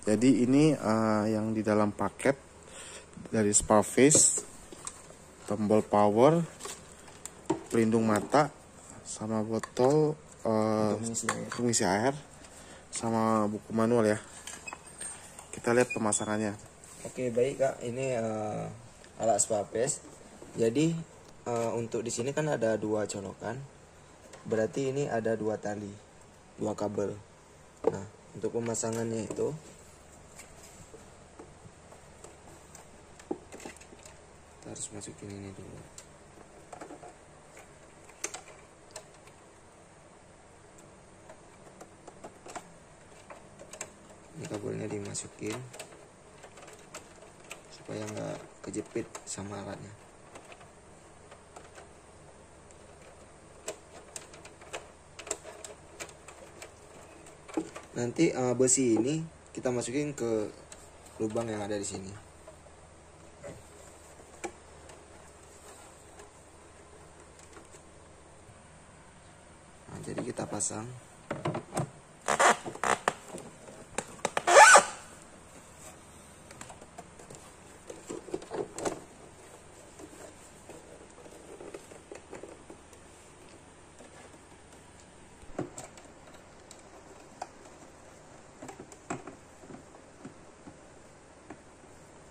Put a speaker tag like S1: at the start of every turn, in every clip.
S1: Jadi ini yang di dalam paket dari Sparface, tombol power, pelindung mata, sama botol untuk mengisi air, sama buku manual ya. Kita lihat pemasangannya.
S2: Oke, baik Kak, ini alat Sparface. Jadi untuk di sini kan ada 2 colokan, berarti ini ada 2 tali, 2 kabel. Nah, untuk pemasangannya itu kita harus masukin ini dulu. Ini kabelnya dimasukin supaya nggak kejepit sama alatnya. Nanti besi ini kita masukin ke lubang yang ada di sini. Nah, jadi kita pasang.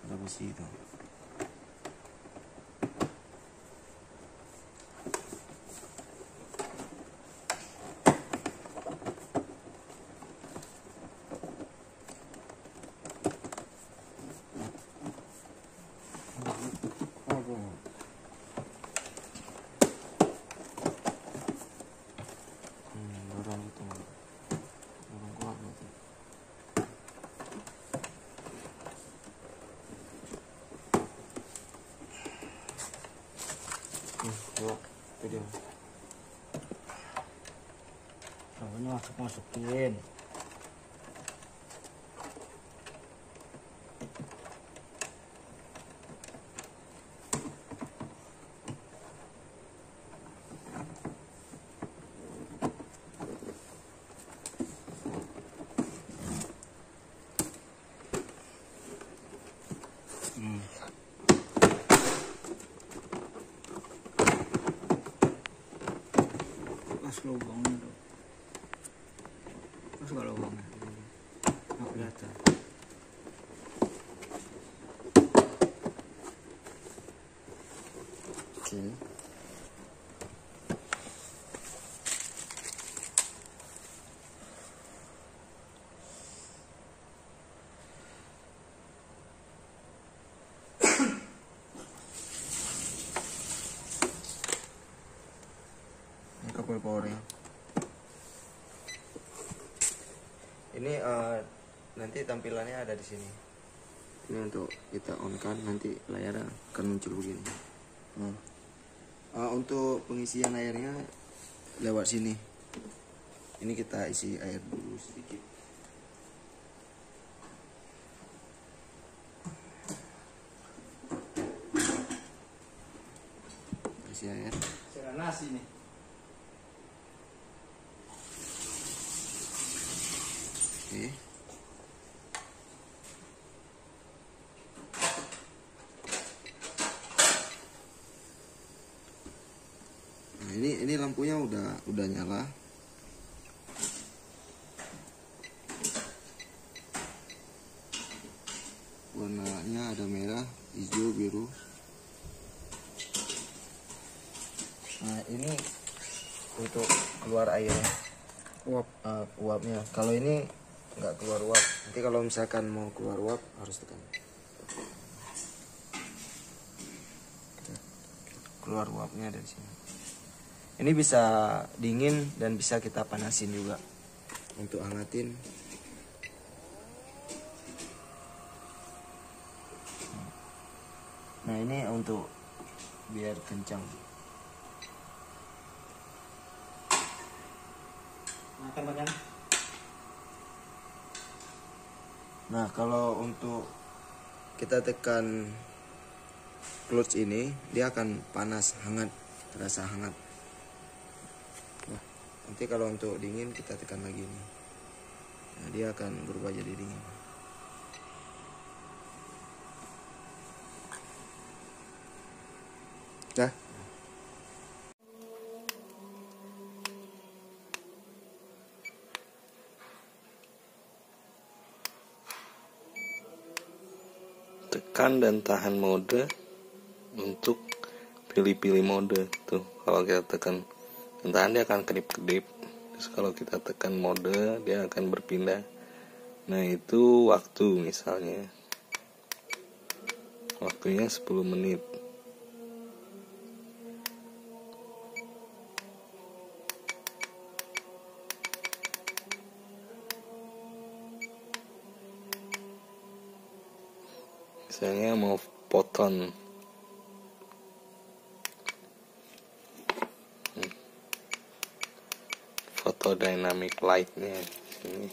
S2: Ada besi itu. Dorong itu. Dorong kuat nanti. Yuk, itu dia.
S3: Ini masukin. Pas lubangnya tuh. Pas gak lubangnya. Nggak kelihatan.
S1: Oke.
S2: Ini kabel powernya. Ini nanti tampilannya ada di sini. Ini untuk kita on kan, nanti layarnya akan muncul begini. Untuk pengisian airnya lewat sini. Ini kita isi air dulu sedikit. Isi air.
S3: Serah nasi nih.
S2: Oke. Nah, ini lampunya udah nyala. Warnanya ada merah, hijau, biru. Nah, ini untuk keluar airnya. Uapnya. Kalau ini nggak keluar uap. Nanti kalau misalkan mau keluar uap harus tekan. Keluar uapnya dari sini. Ini bisa dingin dan bisa kita panasin juga untuk hangatin. Nah, ini untuk biar kencang.
S3: Makan banyak.
S2: Nah, kalau untuk kita tekan clutch ini, dia akan panas, hangat, terasa hangat. Nah, nanti kalau untuk dingin kita tekan lagi nih. Nah, dia akan berubah jadi dingin.
S1: Ya.
S4: Tekan dan tahan mode untuk pilih-pilih mode tuh. Kalau kita tekan dan tahan dia akan kedip-kedip. Terus kalau kita tekan mode dia akan berpindah. Nah itu waktu, misalnya waktunya 10 menit. Misalnya mau foton, foto dynamic lightnya sini.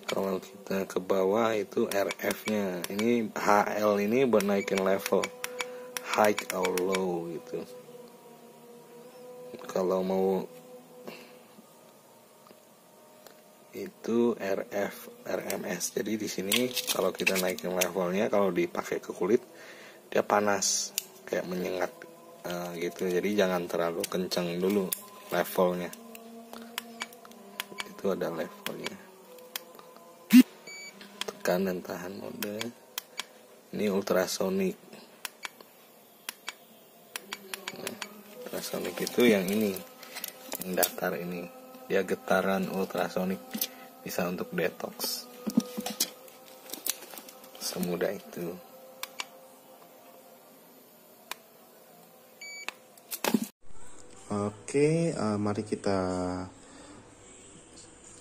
S4: Kalau kita ke bawah itu RF-nya. Ini HL ini buat naikin level, high or low gitu. Kalau mau itu RMS. Jadi di sini kalau kita naikin levelnya, kalau dipakai ke kulit dia panas, kayak menyengat gitu. Jadi jangan terlalu kencang dulu levelnya. Itu ada levelnya. Tekan dan tahan mode. Ini ultrasonic. Nah, ultrasonic itu yang ini, yang datar ini. Dia getaran ultrasonic, bisa untuk detox. Semudah itu.
S1: Oke, mari kita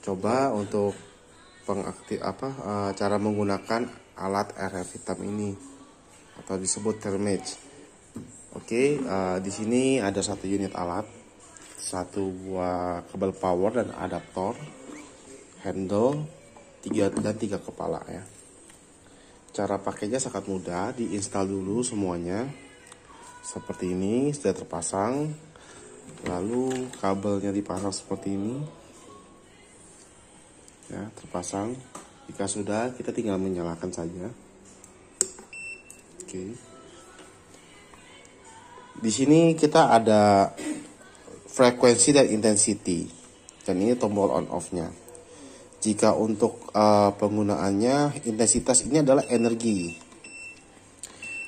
S1: coba untuk cara menggunakan alat RF hitam ini, atau disebut thermage. Oke, di sini ada satu unit alat, satu buah kabel power dan adaptor, handle, 3 kepala ya. Cara pakainya sangat mudah, diinstal dulu semuanya. Seperti ini sudah terpasang. Lalu kabelnya dipasang seperti ini. Ya, terpasang. Jika sudah, kita tinggal menyalakan saja. Oke. Di sini kita ada frekuensi dan intensity. Dan ini tombol on off-nya. Jika untuk penggunaannya, intensitas ini adalah energi.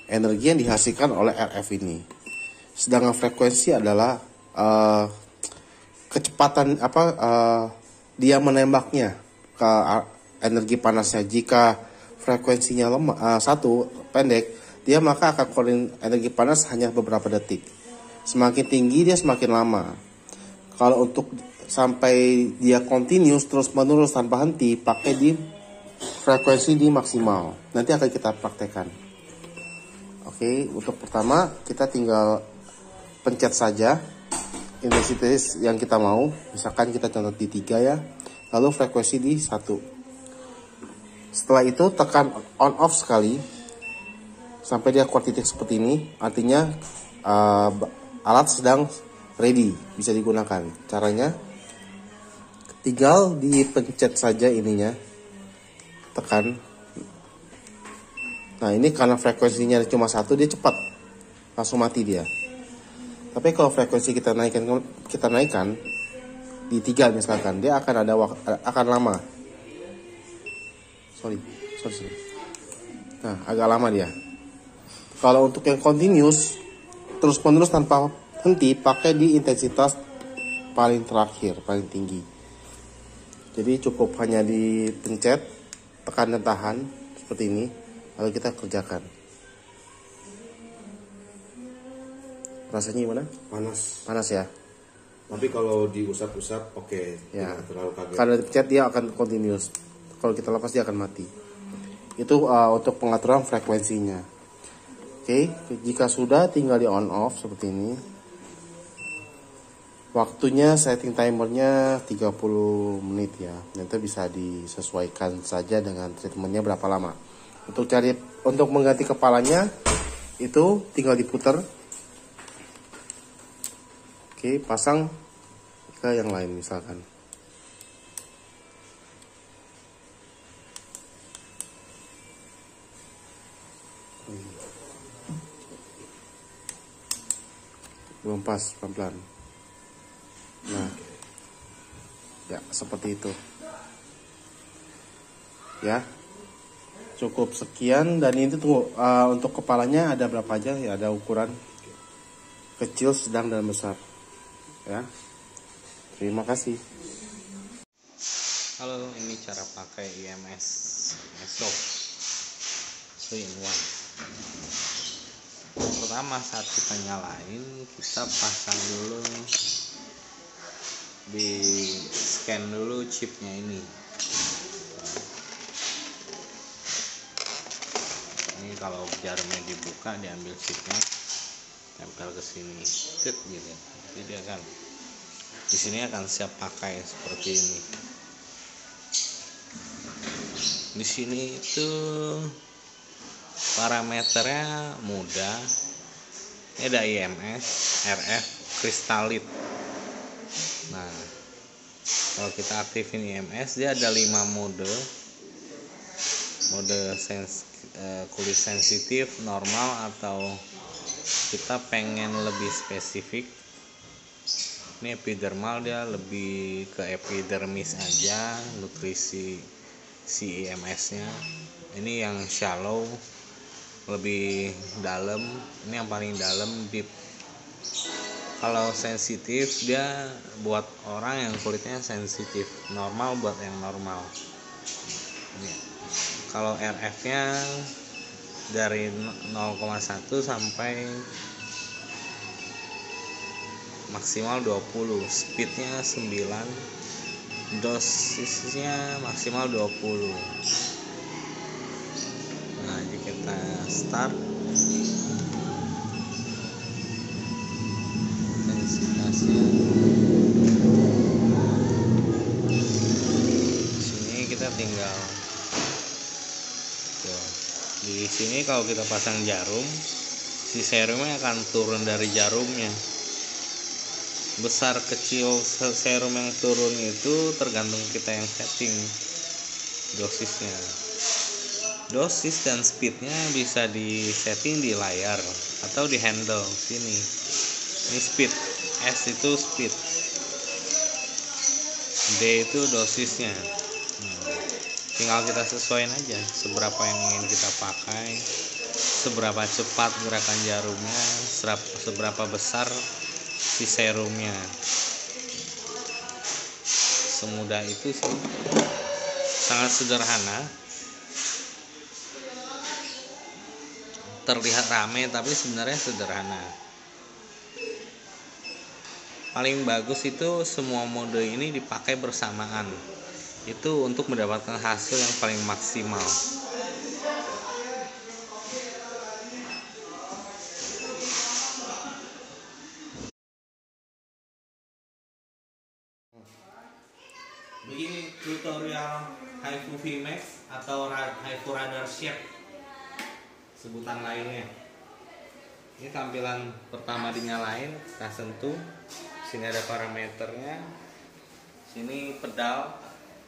S1: Energi yang dihasilkan oleh RF ini. Sedangkan frekuensi adalah kecepatan dia menembaknya ke energi panasnya. Jika frekuensinya pendek, dia maka akan keluarin energi panas hanya beberapa detik. Semakin tinggi dia semakin lama. Kalau untuk sampai dia continuous terus menerus tanpa henti, pakai di frekuensi di maksimal. Nanti akan kita praktekkan. Oke, untuk pertama kita tinggal pencet saja intensitas yang kita mau. Misalkan kita contoh di 3 ya. Lalu frekuensi di 1. Setelah itu tekan on off sekali sampai dia keluar titik seperti ini. Artinya alat sedang ready, bisa digunakan. Caranya tinggal dipencet saja ininya, tekan. Nah ini karena frekuensinya cuma 1, dia cepat, langsung mati dia. Tapi kalau frekuensi kita naikkan di 3 misalkan, dia akan akan lama. Sorry. Nah, agak lama dia. Kalau untuk yang continuous terus menerus tanpa henti, pakai di intensitas paling terakhir, paling tinggi. Jadi cukup hanya dipencet, tekan dan tahan seperti ini, lalu kita kerjakan. Rasanya gimana? Panas ya.
S5: Tapi kalau diusap-usap oke,
S1: Ya.
S5: tidak terlalu kaget.
S1: Karena dipencet dia akan continuous. Kalau kita lepas dia akan mati. Itu untuk pengaturan frekuensinya. Oke, jika sudah tinggal di on off seperti ini. Waktunya setting timernya 30 menit ya. Nanti bisa disesuaikan saja dengan treatmentnya berapa lama. Untuk mengganti kepalanya itu tinggal diputar. Oke, pasang ke yang lain misalkan. belum pas, pelan-pelan. Nah, ya seperti itu ya, cukup sekian. Dan ini tunggu, untuk kepalanya ada berapa aja ya, ada ukuran kecil, sedang, dan besar ya. Terima kasih.
S4: Halo, ini cara pakai IMS Meso 3-in-1. Pertama, saat kita nyalain, kita pasang dulu, di scan dulu chipnya ini. Ini kalau jarumnya dibuka, diambil chipnya, tempel ke sini, tet gitu. Jadi dia kan di sini akan siap pakai seperti ini. Di sini itu parameternya mudah. Ini ada IMS, RF, kristalit. Nah, kalau kita aktifin IMS, dia ada 5 mode. Mode kulit sensitif, normal, atau kita pengen lebih spesifik. Ini epidermal, dia lebih ke epidermis aja nutrisi si IMS-nya. Ini yang shallow, lebih dalam. Ini yang paling dalam, deep. Kalau sensitif, dia buat orang yang kulitnya sensitif. Normal buat yang normal. Ini. Kalau RF-nya dari 0,1 sampai maksimal 20, speednya 9, dosisnya maksimal 20. Nah, jika kita start, intensitasnya sini kita tinggal tuh. Di sini kalau kita pasang jarum, si serumnya akan turun dari jarumnya. Besar kecil serum yang turun itu tergantung kita yang setting dosisnya. Dosis dan speednya bisa disetting di layar atau di handle sini. Ini speed, S itu speed, D itu dosisnya. Tinggal kita sesuaiin aja seberapa yang ingin kita pakai, seberapa cepat gerakan jarumnya, seberapa besar si serumnya. Semudah itu sih, sangat sederhana. Terlihat rame tapi sebenarnya sederhana. Paling bagus itu semua mode ini dipakai bersamaan. Itu untuk mendapatkan hasil yang paling maksimal. Begini tutorial HiFu VMAX atau HiFu Radar Shape sebutan lainnya. Ini tampilan pertama dinyalain, kita sentuh. Sini ada parameternya. Sini pedal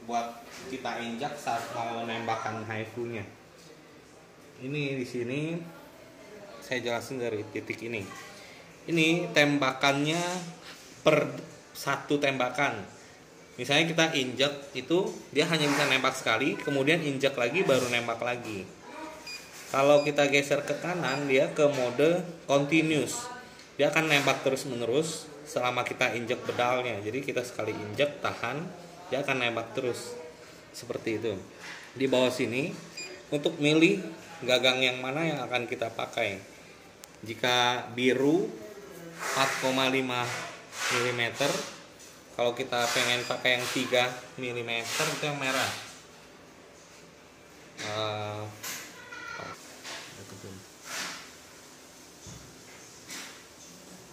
S4: buat kita injak saat mau menembakkan HiFu-nya. Ini di sini saya jelasin dari titik ini. Ini tembakannya per satu tembakan. Misalnya kita injak itu, dia hanya bisa nembak sekali, kemudian injak lagi baru nembak lagi. Kalau kita geser ke kanan, dia ke mode continuous. Dia akan nembak terus-menerus selama kita injak pedalnya. Jadi kita sekali injak, tahan, dia akan nembak terus. Seperti itu. Di bawah sini, untuk milih gagang yang mana yang akan kita pakai. Jika biru 4,5 mm, kalau kita pengen pakai yang 3 mm itu yang merah.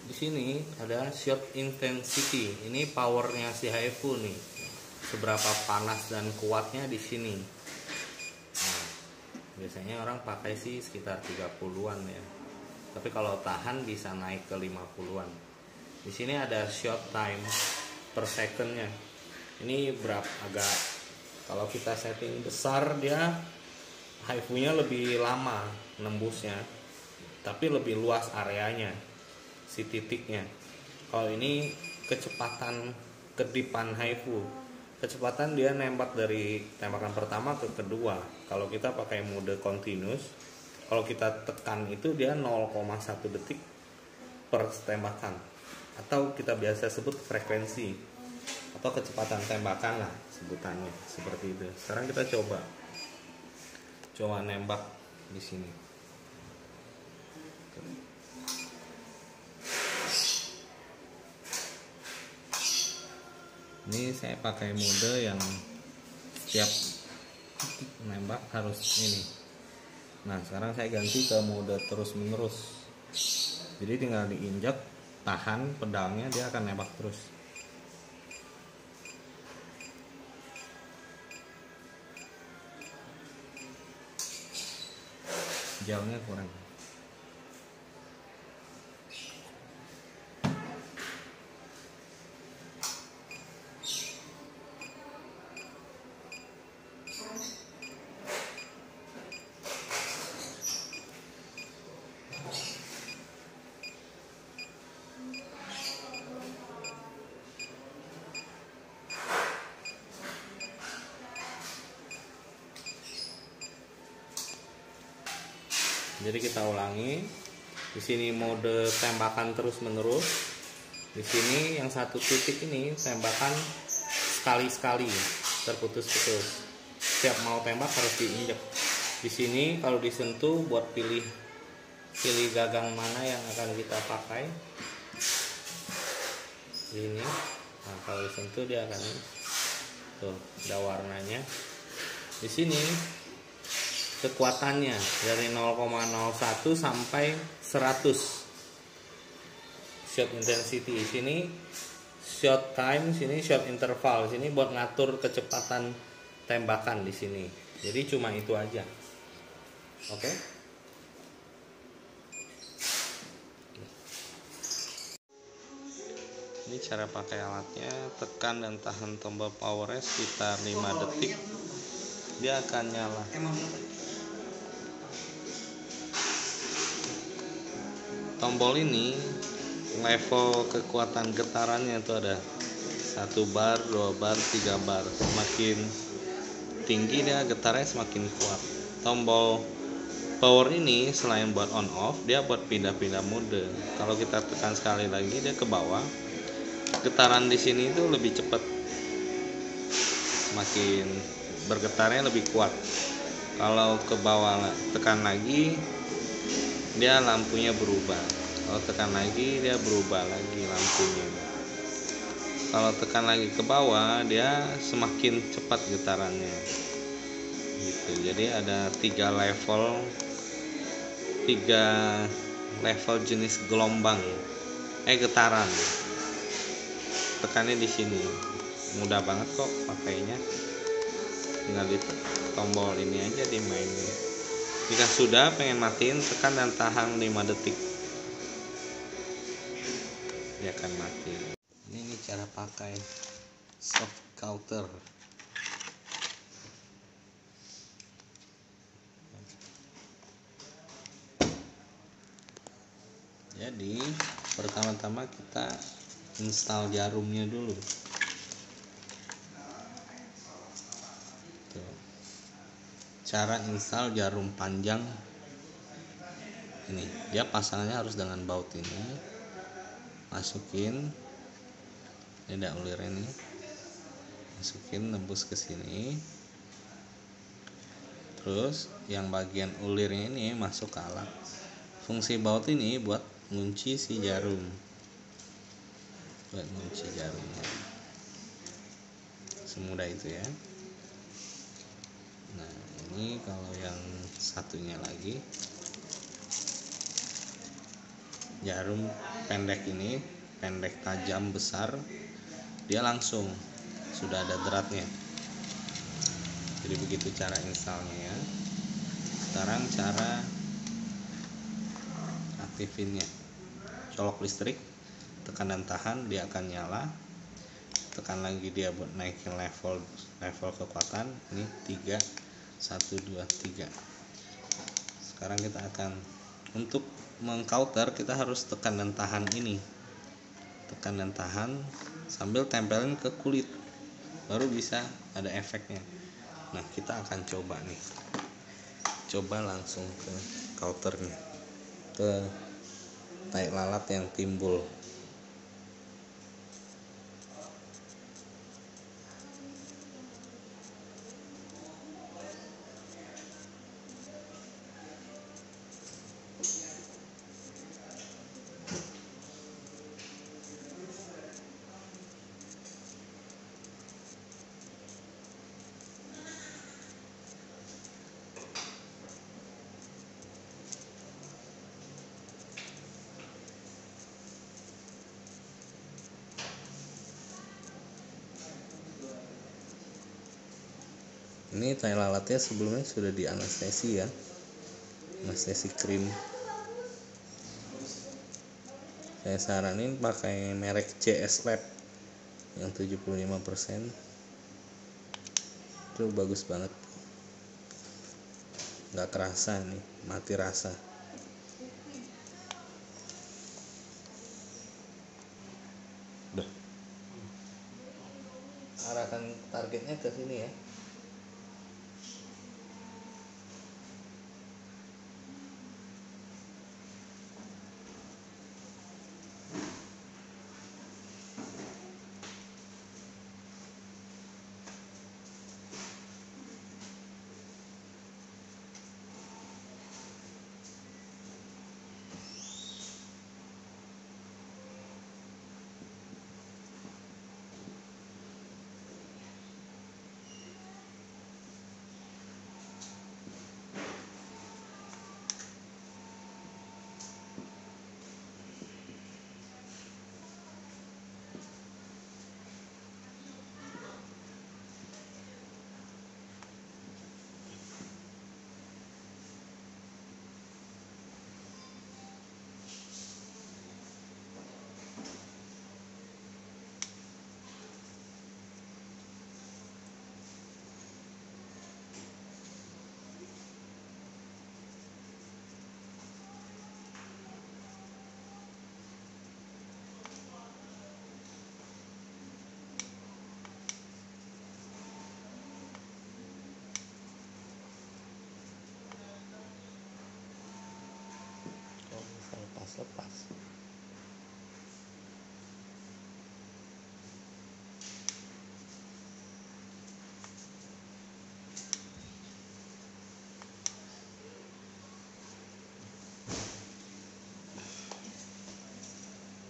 S4: Di sini ada shot intensity. Ini powernya si HiFu nih. Seberapa panas dan kuatnya di sini. Nah, biasanya orang pakai sih sekitar 30-an ya. Tapi kalau tahan bisa naik ke 50-an. Di sini ada shot time per secondnya. Ini berapa, agak, kalau kita setting besar dia HiFu-nya lebih lama nembusnya, tapi lebih luas areanya. si titiknya. Kalau ini kecepatan kedipan HIFU, kecepatan dia nembak dari tembakan pertama ke kedua. Kalau kita pakai mode continuous, kalau kita tekan itu dia 0,1 detik per tembakan, atau kita biasa sebut frekuensi atau kecepatan tembakan lah sebutannya, seperti itu. Sekarang kita coba nembak di sini. Ini saya pakai mode yang setiap nembak harus ini. Nah, sekarang saya ganti ke mode terus menerus. Jadi tinggal diinjak, tahan pedangnya, dia akan nembak terus. Jauhnya kurang. Jadi kita ulangi. Di sini mode tembakan terus menerus. Di sini yang satu titik ini tembakan sekali-sekali, terputus-putus. Setiap mau tembak harus diinjek. Di sini kalau disentuh buat pilih gagang mana yang akan kita pakai. Ini. Nah, kalau disentuh dia akan tuh ada warnanya. Di sini kekuatannya dari 0,01 sampai 100 shot intensity. Di sini shot time, sini shot interval, sini buat ngatur kecepatan tembakan di sini. Jadi cuma itu aja. Oke. Ini cara pakai alatnya, tekan dan tahan tombol power sekitar 5 detik. Dia akan nyala. Tombol ini level kekuatan getarannya itu ada 1 bar, 2 bar, 3 bar. Semakin tinggi dia getarannya semakin kuat. Tombol power ini selain buat on off, dia buat pindah-pindah mode. Kalau kita tekan sekali lagi dia ke bawah, getaran di sini itu lebih cepat. Semakin bergetarnya lebih kuat. Kalau ke bawah tekan lagi, dia lampunya berubah. Kalau tekan lagi dia berubah lagi lampunya. Kalau tekan lagi ke bawah dia semakin cepat getarannya gitu. Jadi ada 3 level jenis gelombang getaran. Tekannya di sini. Mudah banget kok pakainya. Tinggal di tombol ini aja dimainin. Jika sudah pengen matiin, tekan dan tahan 5 detik. Dia akan mati. Ini cara pakai soft counter. Jadi pertama-tama kita install jarumnya dulu. Tuh. Cara install jarum panjang ini, dia pasangnya harus dengan baut ini. Masukin, ini ada ulir ini, masukin nembus ke sini. Terus yang bagian ulirnya ini masuk ke alat. Fungsi baut ini buat ngunci si jarum, buat ngunci jarumnya. Semudah itu ya. Nah, ini kalau yang satunya lagi, jarum pendek ini, pendek tajam besar, dia langsung sudah ada dratnya. Jadi begitu cara installnya ya. Sekarang cara aktifinnya. Colok listrik, tekan dan tahan, dia akan nyala. Tekan lagi dia buat naikin level kekuatan. Ini 3, 1, 2, 3. Sekarang kita akan untuk mengkauter kita harus tekan dan tahan ini, tekan dan tahan sambil tempelin ke kulit, baru bisa ada efeknya. Nah kita akan coba nih, coba langsung ke kauternya, ke tai lalat yang timbul. Ini tai lalatnya sebelumnya sudah di anestesi ya, anestesi krim. Saya saranin pakai merek CS Lab yang 75%, itu bagus banget, nggak kerasa nih, mati rasa. Udah, arahkan targetnya ke sini ya. Kalau bisa lepas-lepas.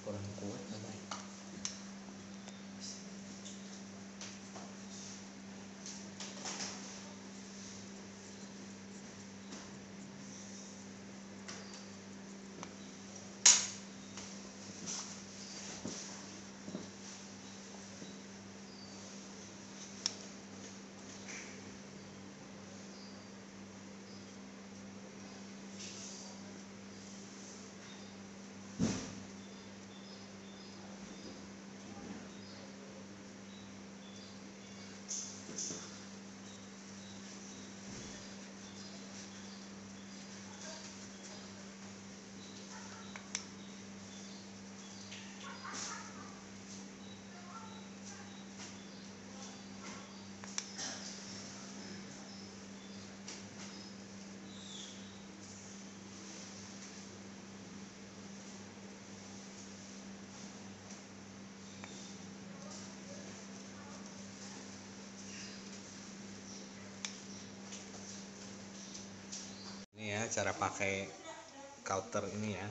S4: Kurang kuat namanya. Ini ya cara pakai kauter ini ya.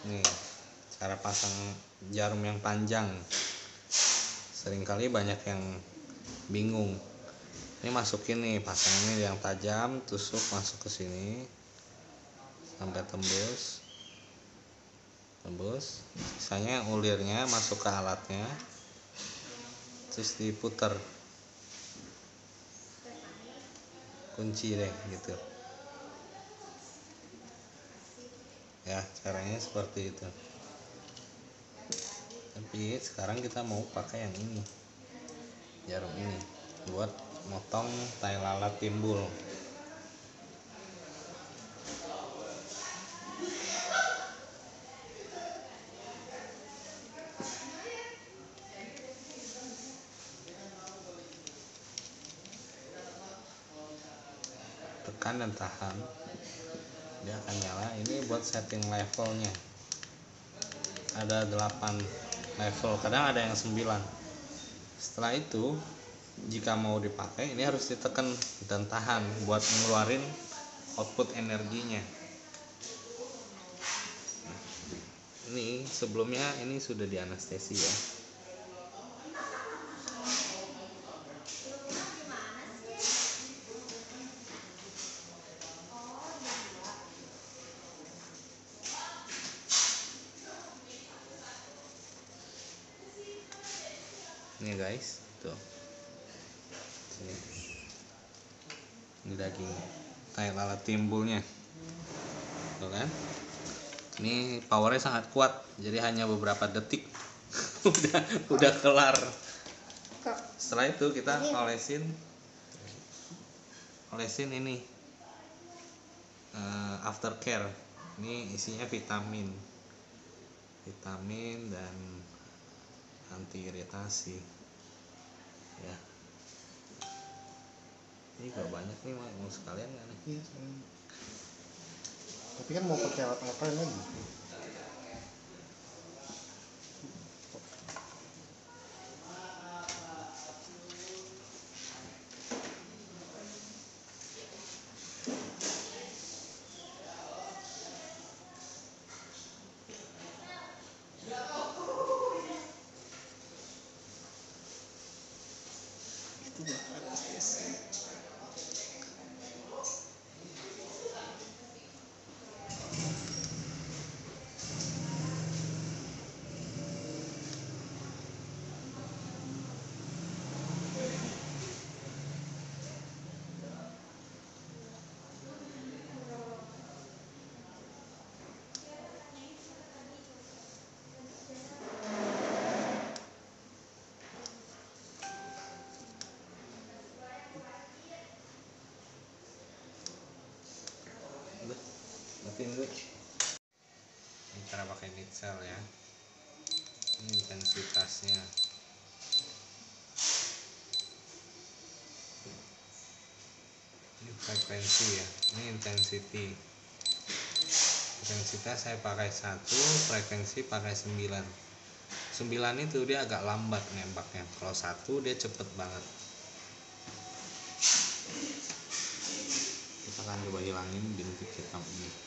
S4: Nih cara pasang jarum yang panjang. Seringkali banyak yang bingung. Ini masukin nih, pasang ini yang tajam, tusuk masuk ke sini sampai tembus. Sisanya ulirnya masuk ke alatnya. Terus diputar, kunci deh gitu ya, caranya seperti itu. Tapi sekarang kita mau pakai yang ini, jarum ini buat motong tai lalat timbul. Tekan dan tahan, dia akan nyala. Ini buat setting levelnya, ada 8 level, kadang ada yang 9. Setelah itu jika mau dipakai ini harus ditekan dan tahan buat ngeluarin output energinya. Ini sebelumnya ini sudah di anestesi ya. Ini guys, tuh. Sini. Ini daging tai lalat timbulnya. Tuh kan? Ini powernya sangat kuat, jadi hanya beberapa detik udah kelar. Setelah itu kita olesin ini aftercare. Ini isinya vitamin dan anti iritasi ya. Ini gak banyak nih, mau sekalian nggak nih?
S1: Iya, tapi kan mau pakai alat apa lagi?
S4: Ini cara pakai mixer ya. Ini intensitasnya. Ini frekuensi ya. Ini intensity. Intensitas saya pakai 1, frekuensi pakai 9. 9 itu dia agak lambat nembaknya. Kalau 1 dia cepet banget. Kita akan coba hilangin bintik hitam ini.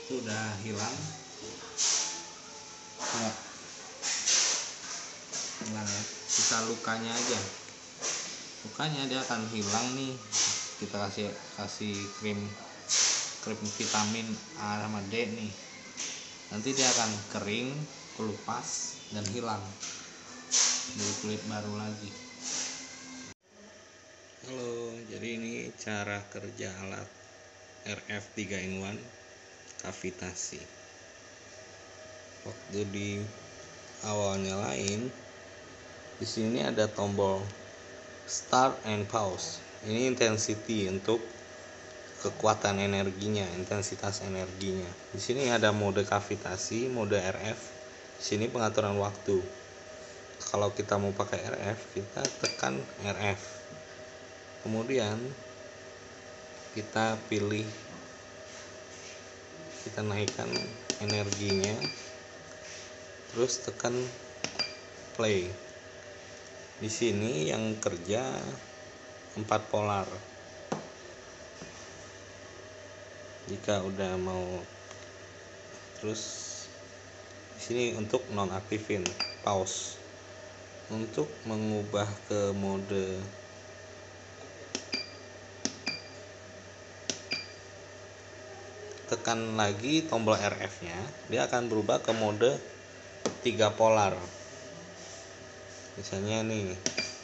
S4: Sudah hilang ya. Hilang ya, kita lukanya aja, lukanya dia akan hilang nih. Kita kasih krim krim vitamin A sama D nih. Nanti dia akan kering, kelupas, dan hilang, jadi kulit baru lagi. Halo, jadi ini cara kerja alat RF 3-in-1 kavitasi. Waktu di awal nyalain, di sini ada tombol start and pause. Ini intensity untuk kekuatan energinya, intensitas energinya. Di sini ada mode kavitasi, mode RF. Di sini pengaturan waktu. Kalau kita mau pakai RF, kita tekan RF. Kemudian kita pilih, kita naikkan energinya, terus tekan play. Di sini yang kerja 4 polar. Jika udah mau, terus di sini untuk nonaktifin pause. Untuk mengubah ke mode tekan lagi tombol RF-nya, dia akan berubah ke mode 3 polar. Misalnya nih,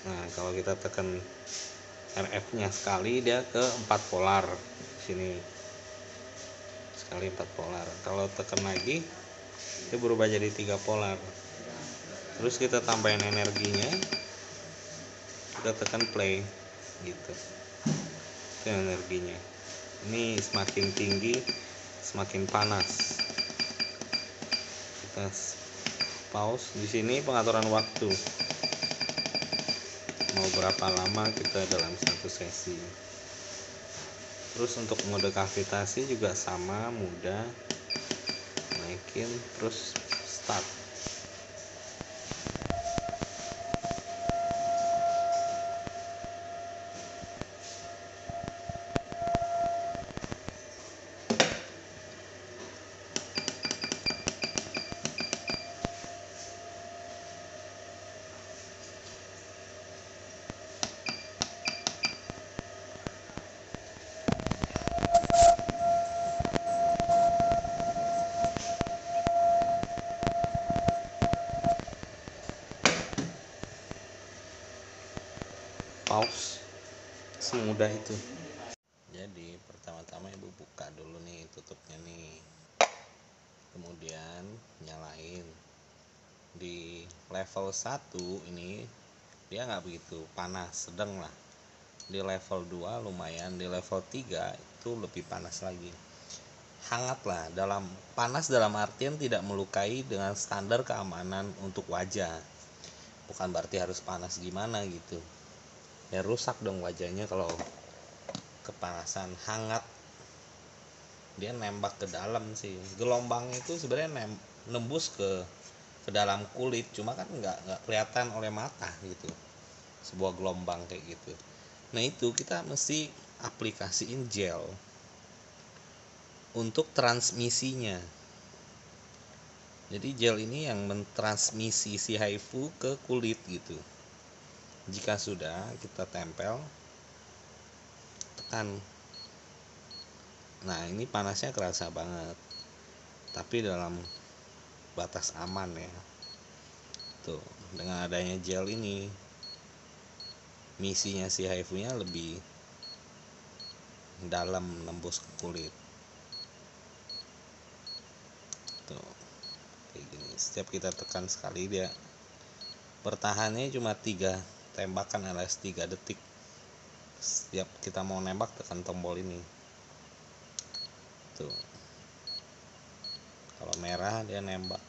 S4: nah kalau kita tekan RF-nya sekali, dia ke 4 polar. Sini sekali 4 polar. Kalau tekan lagi, dia berubah jadi 3 polar. Terus kita tambahin energinya, kita tekan play gitu. Itu energinya. Ini semakin tinggi semakin panas. Kita pause. Di sini pengaturan waktu, mau berapa lama kita dalam satu sesi. Terus untuk mode kavitasi juga sama, mudah, naikin terus start. Pause, semudah itu. Jadi pertama-tama ibu buka dulu nih tutupnya nih, kemudian nyalain. Di level 1 ini dia nggak begitu panas, sedang lah. Di level 2 lumayan, di level 3 itu lebih panas lagi. Hangat lah, panas dalam artian tidak melukai dengan standar keamanan untuk wajah. Bukan berarti harus panas gimana gitu. Ya rusak dong wajahnya kalau kepanasan. Hangat, dia nembak ke dalam sih. Gelombang itu sebenarnya nembus ke dalam kulit, cuma kan nggak kelihatan oleh mata gitu, sebuah gelombang kayak gitu. Nah itu kita mesti aplikasiin gel untuk transmisinya. Jadi gel ini yang mentransmisi si HIFU ke kulit gitu. Jika sudah, kita tempel, tekan. Nah ini panasnya kerasa banget, tapi dalam batas aman ya. Tuh, dengan adanya gel ini, misinya si HIFU-nya lebih dalam, nembus ke kulit. Tuh, kayak gini. Setiap kita tekan sekali, dia bertahannya cuma 3 tembakan alias 3 detik. Setiap kita mau nembak, tekan tombol ini. Tuh, kalau merah dia nembak.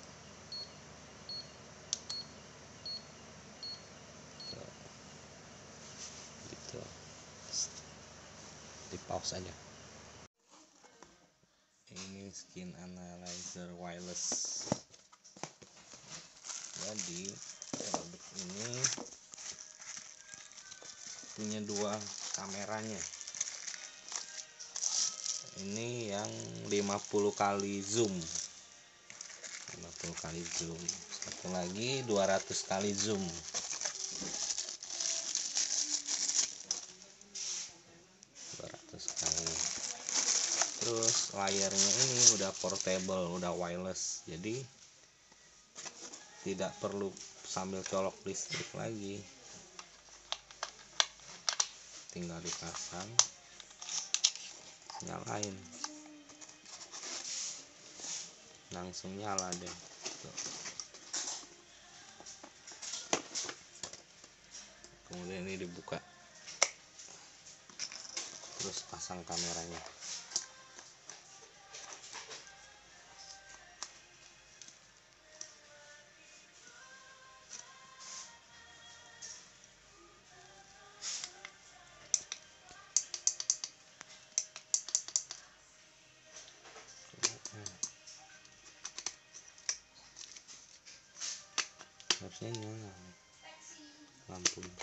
S4: Tuh, gitu. Di pause aja. Ini skin analyzer wireless. Jadi produk ini punya 2 kameranya. Ini yang 50 kali zoom, 50 kali zoom. Satu lagi 200 kali zoom. Terus layarnya ini udah portable, udah wireless, jadi tidak perlu sambil colok listrik lagi, tinggal dipasang, nyalain, langsung nyala deh. Tuh. Kemudian ini dibuka, terus pasang kameranya. Harusnya nyala lampunya.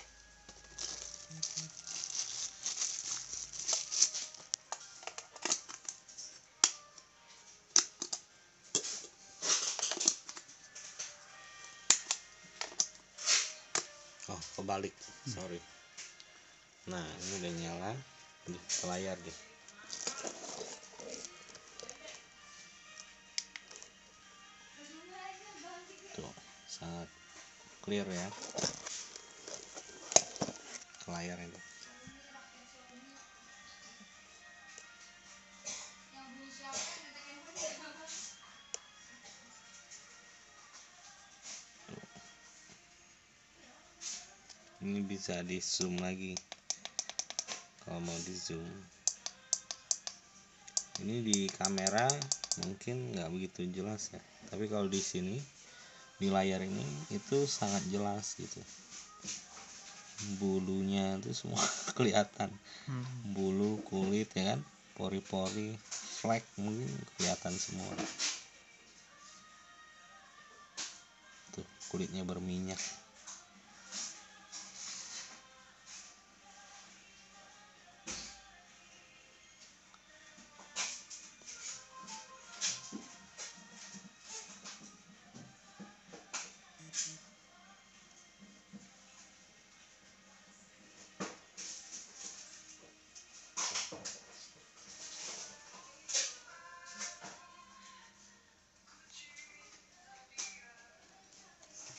S4: Oh, kebalik, sorry. Nah, ini udah nyala, ke layar deh. Tuh, sangat clear ya, ke layar itu. Ini bisa di zoom lagi kalau mau di zoom. Ini di kamera mungkin nggak begitu jelas ya, tapi kalau di sini di layar ini itu sangat jelas gitu. Bulunya itu semua kelihatan, bulu, kulit ya kan, pori-pori, flek mungkin kelihatan semua. Tuh, kulitnya berminyak.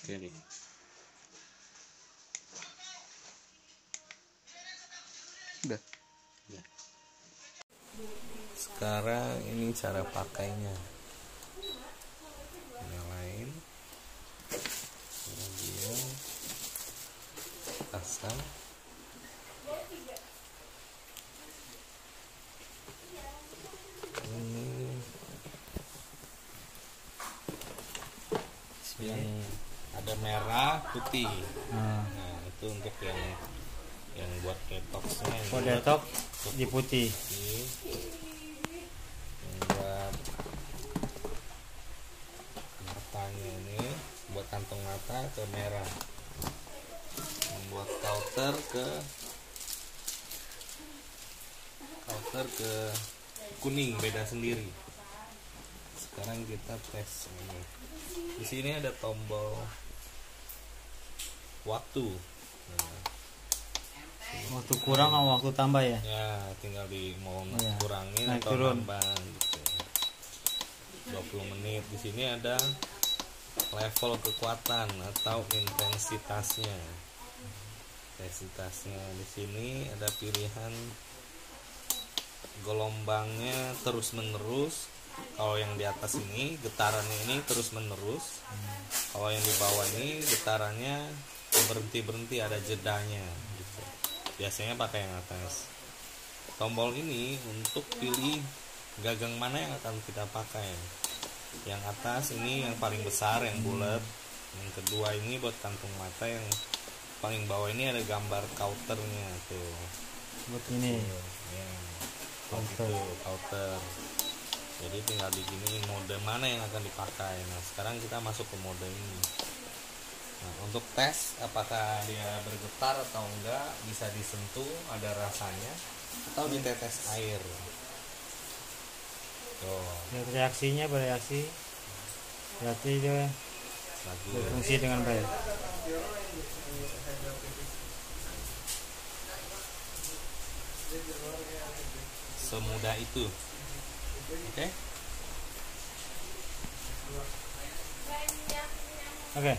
S4: Oke nih.
S1: Udah.
S4: Sekarang ini cara pakainya. Nyalain, kemudian pasang. Ini yang ada merah putih. Nah, itu untuk yang buat detoxnya.
S3: Oh, detox di putih.
S4: Yang buat matanya ini, buat kantong mata ke merah. Yang buat counter ke kuning, beda sendiri. Sekarang kita tes ini. Di sini ada tombol waktu. Nah,
S3: Waktu kurang atau waktu tambah ya?
S4: ya tinggal mau
S3: Iya.
S4: kurangin
S3: Naik
S4: atau
S3: turun.
S4: nambah gitu. 20 menit. Di sini ada level kekuatan atau intensitasnya. Di sini ada pilihan gelombangnya terus menerus. Kalau yang di atas ini getarannya ini terus menerus. Kalau yang di bawah ini getarannya berhenti, ada jedanya gitu. Biasanya pakai yang atas. Tombol ini untuk pilih gagang mana yang akan kita pakai. Yang atas ini yang paling besar, yang bulat. Yang kedua ini buat kantung mata, yang paling bawah ini ada gambar counternya tuh.
S3: Buat ini.
S4: Ya, itu counter. Jadi tinggal diginiin mode mana yang akan dipakai. Nah, sekarang kita masuk ke mode ini. Nah, untuk tes apakah dia bergetar atau enggak, bisa disentuh, ada rasanya, atau ditetes air. Tuh,
S3: Lihat reaksinya, bereaksi. Berarti dia
S4: lagi
S3: berfungsi dengan baik.
S4: semudah itu.
S3: Oke. Oke.